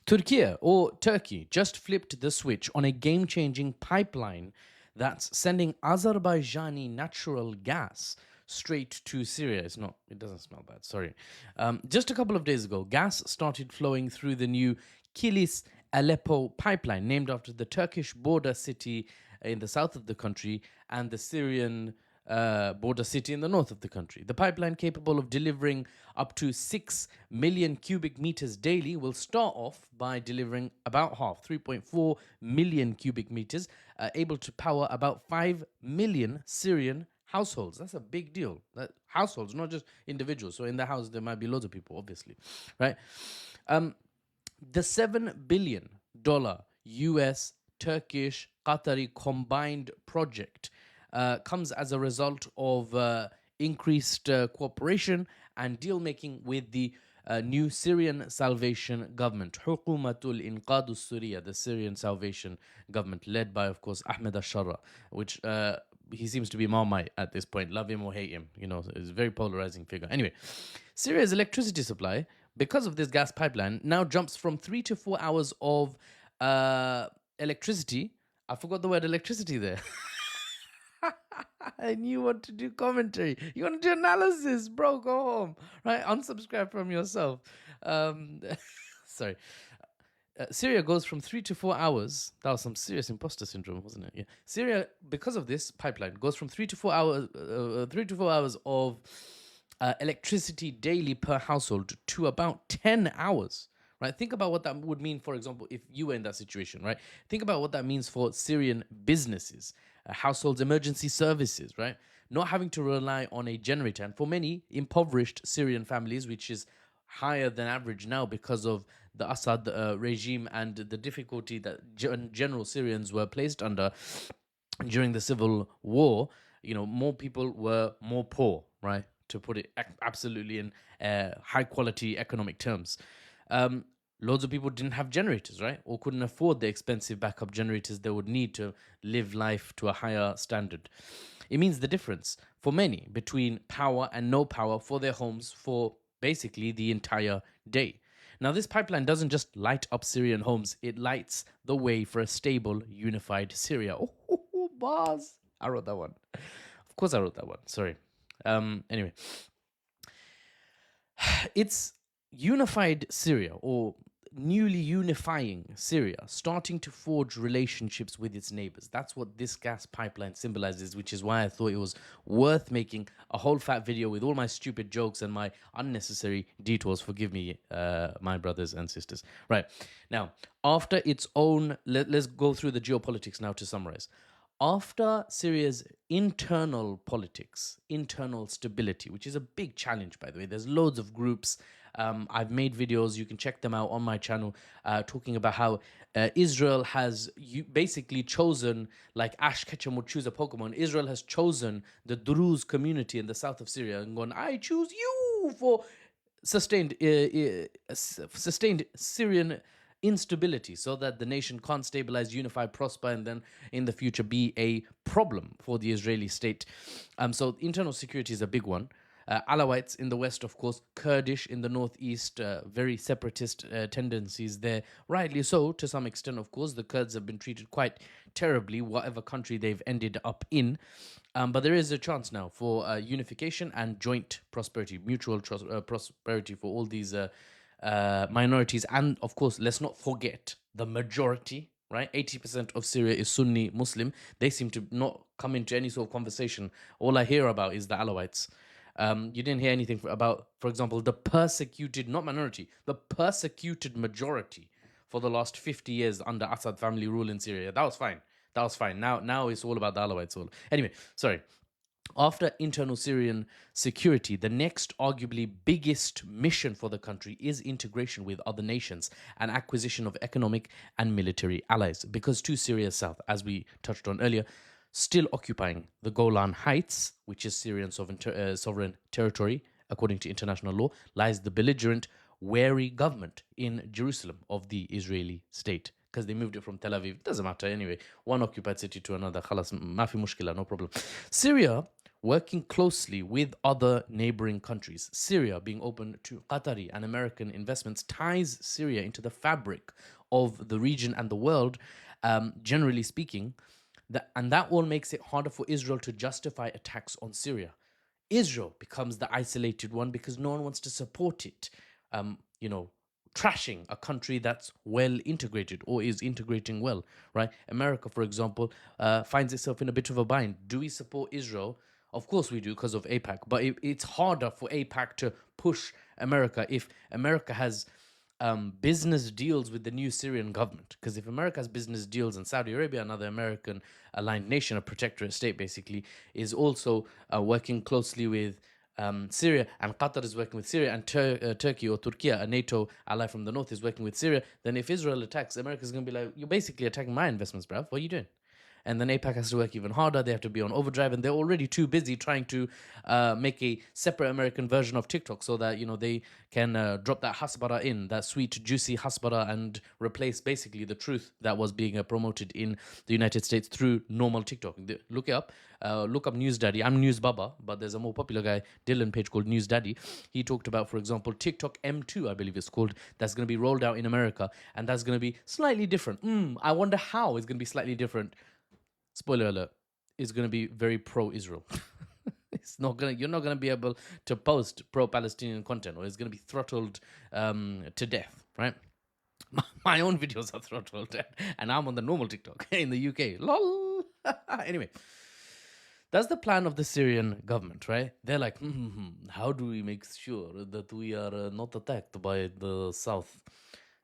Turkey or Turkey just flipped the switch on a game-changing pipeline that's sending Azerbaijani natural gas straight to Syria. It's not. It doesn't smell bad. Sorry. Just a couple of days ago, gas started flowing through the new Kilis Aleppo pipeline, named after the Turkish border city in the south of the country and the Syrian border city in the north of the country. The pipeline, capable of delivering up to 6 million cubic meters daily, will start off by delivering about half, 3.4 million cubic meters, able to power about 5 million Syrian households. That's a big deal. Households, not just individuals. So in the house, there might be loads of people, obviously, right? The $7 billion US, Turkish, Qatari combined project comes as a result of increased cooperation and deal making with the new Syrian Salvation Government, Hukumatul Inqadus Syria, the Syrian Salvation Government, led by, of course, Ahmed al-Shara, which he seems to be Marmite at this point. Love him or hate him, it's a very polarizing figure. Anyway, Syria's electricity supply, because of this gas pipeline, now jumps from 3 to 4 hours of electricity. I forgot the word electricity there. And you want to do commentary, you want to do analysis, bro, go home, right? Unsubscribe from yourself. Sorry. Syria goes from 3 to 4 hours. That was some serious imposter syndrome, wasn't it? Yeah. Syria, because of this pipeline, goes from 3 to 4 hours, 3 to 4 hours of electricity daily per household to about 10 hours. Right? Think about what that would mean, for example, if you were in that situation, right? Think about what that means for Syrian businesses, households, emergency services, right? Not having to rely on a generator. And for many impoverished Syrian families, which is higher than average now because of the Assad regime and the difficulty that general Syrians were placed under during the civil war, more people were more poor, right? To put it absolutely in high quality economic terms. Loads of people didn't have generators, right? Or couldn't afford the expensive backup generators they would need to live life to a higher standard. It means the difference for many between power and no power for their homes for basically the entire day. Now, this pipeline doesn't just light up Syrian homes, it lights the way for a stable, unified Syria. Oh, bars. I wrote that one. Of course, I wrote that one. Sorry. Anyway, it's unified Syria, or newly unifying Syria, starting to forge relationships with its neighbors. That's what this gas pipeline symbolizes, which is why I thought it was worth making a whole fat video with all my stupid jokes and my unnecessary detours. Forgive me, my brothers and sisters. Right. Now, after its own, let's go through the geopolitics now to summarize. After Syria's internal politics, internal stability, which is a big challenge, by the way, there's loads of groups. I've made videos, you can check them out on my channel, talking about how Israel has basically chosen, like Ash Ketchum would choose a Pokemon, Israel has chosen the Druze community in the south of Syria and gone, I choose you for sustained Syrian instability, so that the nation can't stabilize, unify, prosper, and then in the future be a problem for the Israeli state. So internal security is a big one. Alawites in the west, of course, Kurdish in the northeast, very separatist tendencies there. Rightly so, to some extent, of course. The Kurds have been treated quite terribly, whatever country they've ended up in. But there is a chance now for unification and joint prosperity, mutual prosperity for all these minorities. And of course, let's not forget the majority, right? 80% of Syria is Sunni Muslim. They seem to not come into any sort of conversation. All I hear about is the Alawites. You didn't hear anything about, for example, the persecuted, not minority, the persecuted majority for the last 50 years under Assad family rule in Syria. That was fine. That was fine. Now it's all about the Alawites. Anyway, sorry. After internal Syrian security, the next arguably biggest mission for the country is integration with other nations and acquisition of economic and military allies. Because to Syria's south, as we touched on earlier, still occupying the Golan Heights, which is Syrian sovereign territory, according to international law, lies the belligerent, wary government in Jerusalem of the Israeli state. Because they moved it from Tel Aviv. Doesn't matter anyway. One occupied city to another. Khalas, mafi mushkila, no problem. Syria working closely with other neighboring countries. Syria being open to Qatari and American investments ties Syria into the fabric of the region and the world, generally speaking. And that all makes it harder for Israel to justify attacks on Syria. Israel becomes the isolated one because no one wants to support it. You know, trashing a country that's well integrated or is integrating well, right? America, for example, finds itself in a bit of a bind. Do we support Israel? Of course we do because of APAC, but it's harder for APAC to push America if America has business deals with the new Syrian government. Because if America has business deals and Saudi Arabia, another American aligned nation, a protectorate state basically, is also working closely with Syria, and Qatar is working with Syria, and Turkey or Turkey, a NATO ally from the north, is working with Syria, then if Israel attacks, America's going to be like, you're basically attacking my investments, bruv. What are you doing? And then APAC has to work even harder. They have to be on overdrive, and they're already too busy trying to make a separate American version of TikTok so that they can drop that hasbara in, that sweet, juicy hasbara, and replace basically the truth that was being promoted in the United States through normal TikTok. Look it up. Look up News Daddy. I'm News Baba, but there's a more popular guy, Dylan page called News Daddy. He talked about, for example, TikTok M2, I believe it's called, that's going to be rolled out in America, and that's going to be slightly different. I wonder how it's going to be slightly different. Spoiler alert, is going to be very pro-Israel. You're not gonna be able to post pro-Palestinian content, or it's gonna be throttled to death, right? My own videos are throttled, and I'm on the normal TikTok in the UK. Lol. Anyway, that's the plan of the Syrian government, right? They're like, how do we make sure that we are not attacked by the South?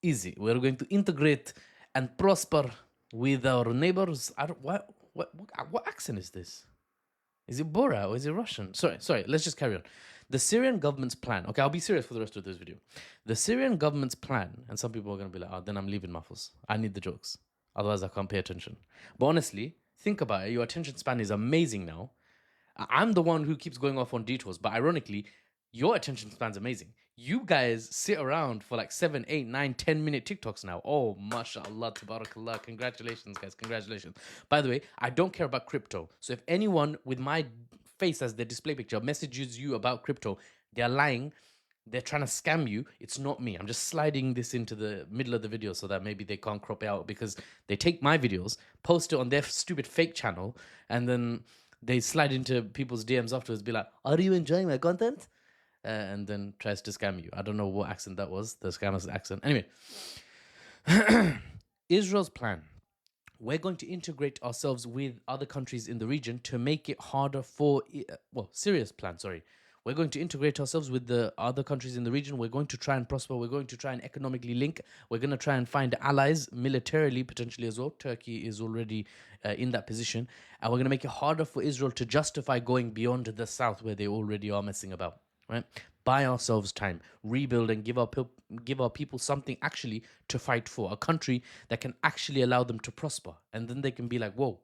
Easy. We're going to integrate and prosper with our neighbors. What accent is this? Is it Bora or is it Russian? Sorry. Let's just carry on. The Syrian government's plan. Okay, I'll be serious for the rest of this video. The Syrian government's plan, and some people are going to be like, then I'm leaving Muffles. I need the jokes. Otherwise, I can't pay attention. But honestly, think about it. Your attention span is amazing now. I'm the one who keeps going off on detours, but ironically, your attention span's amazing. You guys sit around for like 7, 8, 9, 10-minute TikToks now. Oh, mashallah, tabarakallah. Congratulations, guys. Congratulations. By the way, I don't care about crypto. So if anyone with my face as their display picture messages you about crypto, they're lying. They're trying to scam you. It's not me. I'm just sliding this into the middle of the video so that maybe they can't crop it out, because they take my videos, post it on their stupid fake channel, and then they slide into people's DMs afterwards, be like, are you enjoying my content? And then tries to scam you. I don't know what accent that was, the scammer's accent. Anyway, Israel's plan. We're going to integrate ourselves with other countries in the region to make it harder for, Syria's plan, sorry. We're going to integrate ourselves with the other countries in the region. We're going to try and prosper. We're going to try and economically link. We're going to try and find allies militarily, potentially as well. Turkey is already in that position. And we're going to make it harder for Israel to justify going beyond the south where they already are messing about. Right? Buy ourselves time, rebuild, and give our people something actually to fight for. A country that can actually allow them to prosper. And then they can be like, whoa,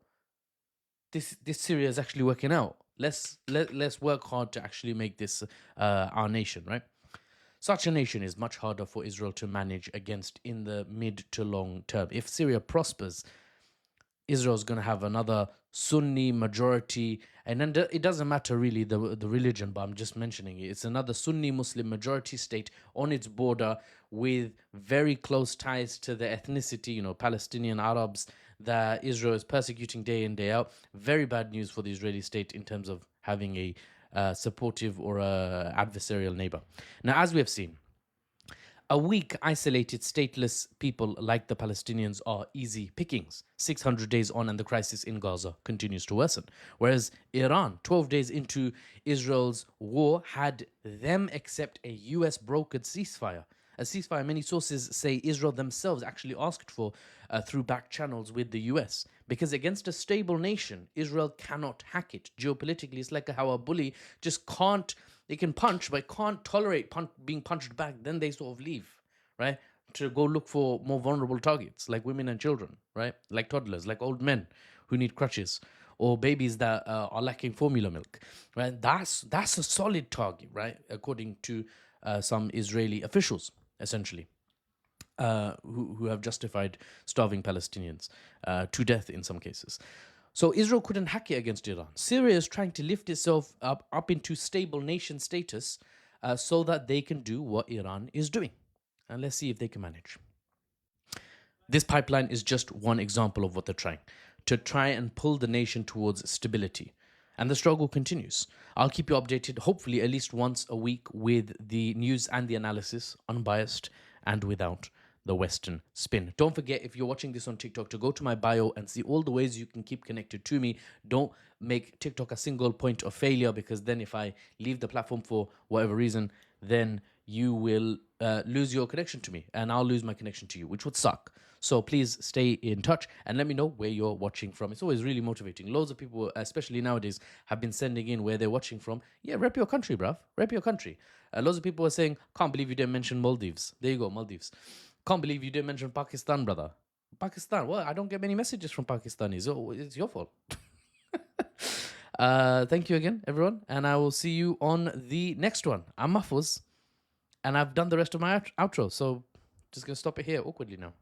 this Syria is actually working out. Let's work hard to actually make this our nation, right? Such a nation is much harder for Israel to manage against in the mid to long term. If Syria prospers, Israel's going to have another Sunni majority, and then it doesn't matter really the religion, but I'm just mentioning it. It's another Sunni Muslim majority state on its border with very close ties to the ethnicity, Palestinian Arabs, that Israel is persecuting day in, day out. Very bad news for the Israeli state in terms of having a supportive or a adversarial neighbor. Now, as we have seen, a weak, isolated, stateless people like the Palestinians are easy pickings. 600 days on and the crisis in Gaza continues to worsen. Whereas Iran, 12 days into Israel's war, had them accept a US brokered ceasefire. A ceasefire many sources say Israel themselves actually asked for through back channels with the US. Because against a stable nation, Israel cannot hack it. Geopolitically, it's like how a bully just can't... They can punch, but can't tolerate being punched back. Then they sort of leave, right? To go look for more vulnerable targets, like women and children, right? Like toddlers, like old men who need crutches, or babies that are lacking formula milk, right? That's a solid target, right? According to some Israeli officials, essentially, who have justified starving Palestinians to death in some cases. So Israel couldn't hack it against Iran. Syria is trying to lift itself up into stable nation status so that they can do what Iran is doing. And let's see if they can manage. This pipeline is just one example of what they're trying to try and pull the nation towards stability. And the struggle continues. I'll keep you updated, hopefully, at least once a week with the news and the analysis, unbiased and without the Western spin. Don't forget, if you're watching this on TikTok, to go to my bio and see all the ways you can keep connected to me. Don't make TikTok a single point of failure, because then if I leave the platform for whatever reason, then you will lose your connection to me and I'll lose my connection to you, which would suck. So please stay in touch and let me know where you're watching from. It's always really motivating. Loads of people, especially nowadays, have been sending in where they're watching from. Yeah, rep your country, bruv. Rep your country. Loads of people are saying, can't believe you didn't mention Maldives. There you go, Maldives. Can't believe you didn't mention Pakistan, brother. Pakistan. Well, I don't get many messages from Pakistanis. So it's your fault. Thank you again, everyone. And I will see you on the next one. I'm Mahfouz. And I've done the rest of my outro. So just going to stop it here awkwardly now.